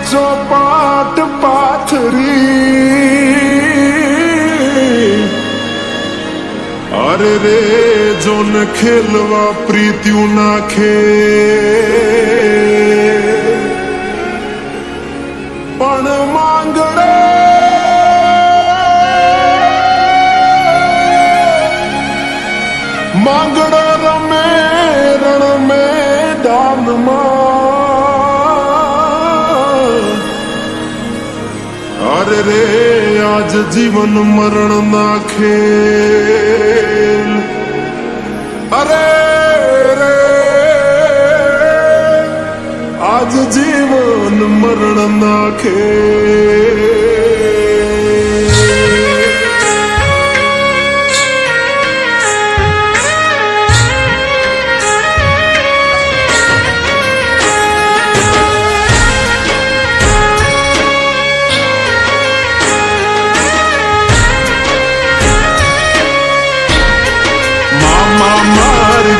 ચોપાટ પાથરી અરે રે જોન ખેલવા પ્રીત્યું નાખે પણ માંગડો રમે રણ મેદાનમાં અરે રે આજ જીવન મરણ ના ખેલ અરે રે આજ જીવન મરણ ના ખેલ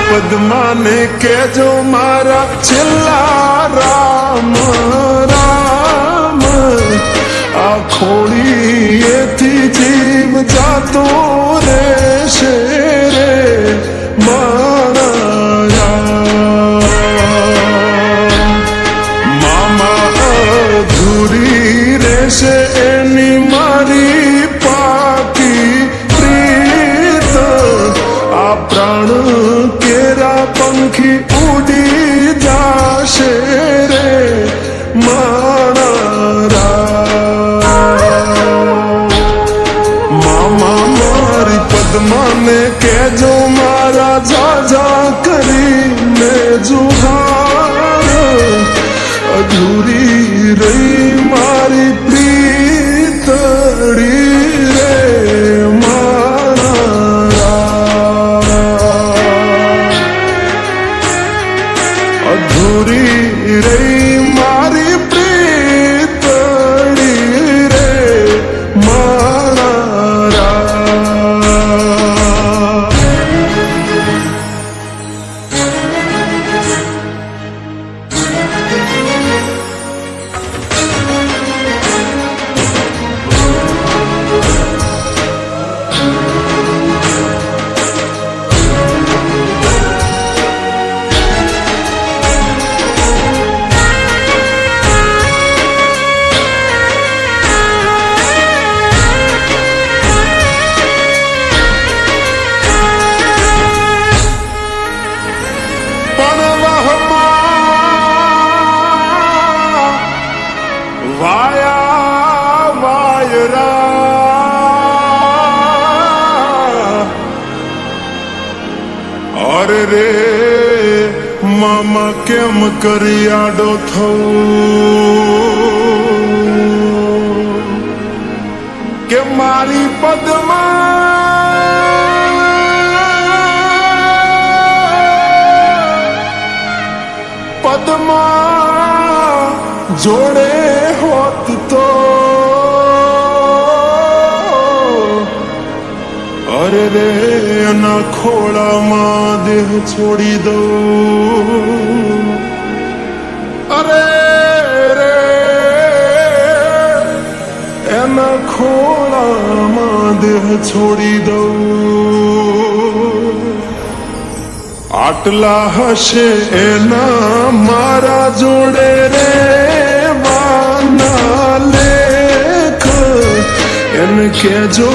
પદ્મા ને કેજો મારા છેલ્લા રામ રામ આ ખોડીએથી જીવ જાતો રહેશે રે મારા મામા અધૂરી રહેશે એની મારી પાકી પ્રીત આ પ્રાણ પંખી ઉડી જાશે રે મામા મારી પદ્માને કેજો મારા જાજા કરીને જુહાર અધૂરી રહી મારી પ્રીતડી રે અધૂરી રહી મારી પ્રીતડી રે મારા અરે રે મામા કેમ કરી આડો થવું કે મારી પદ્મા જોડે હોત તો અરે રે એના ખોળામાં દેહ છોડી દઉં અરે રે એના ખોળામાં દેહ છોડી દઉં આટલા હશે એના મારા જોડે રે વાના લેખ એને કેજો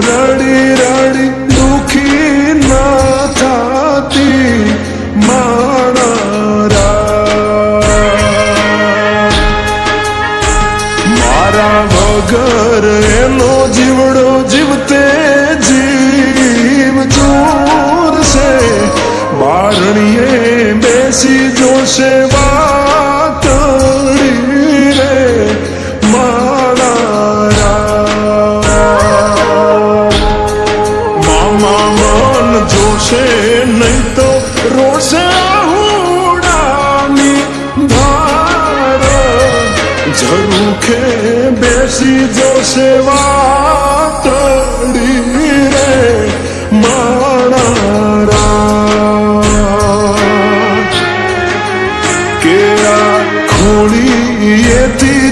રડી રડી દુખી ના થાતી મારા વગર એનો જીવડો જીવતે જીવ જોરશે બારણીએ બેસી જોશે વાતડી રે નહીં તો રોશે હુડાની ધાર ઝરૂખે બેસી જોશે વાતડી રે માણા કે આ ખોળીએથી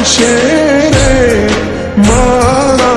આવશે રે મારા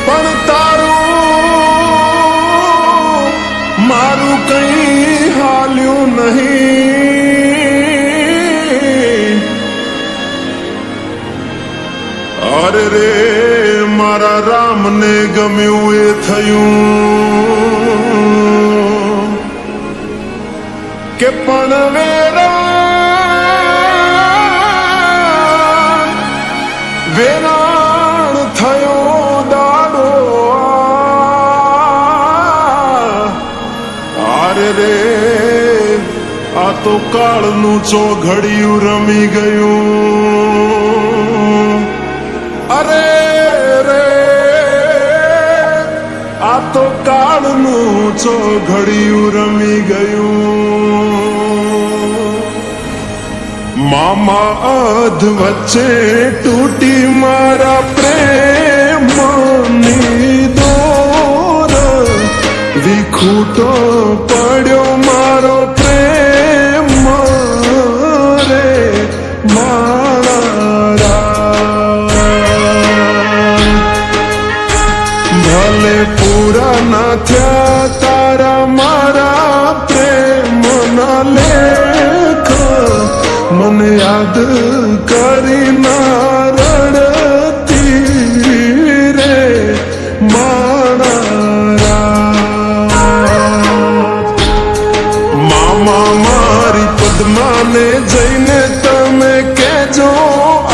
પણ તારું મારું કઈ હાલ્યું નહીં અરે રે મારા રામને ગમ્યું એ થયું કે પણ વેરાણ થયો દાડો આરે રે આ તો કાળનું ચોઘડિયું રમી ગયું અરે રે આ તો કાળનું ચોઘડિયું રમી ગયું મામા અધ વચ્ચે તૂટી મારા પ્રેમની દોર વિખૂટો પડ્યો મારો પ્રેમ રે મારા ભલે પૂરા ના થયા તારા મારા પ્રેમના લેખ મને યાદ કરી ના રડતી રે મારા મામા મારી પદ્માને જઈને તમે કહેજો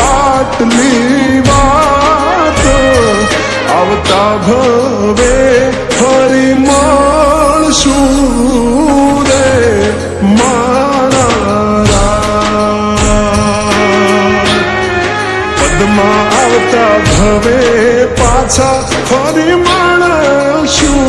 આટલી વાત આવતા ભવે ફરી મળશું રે આવતા ભવે પાછા ફરી મળશું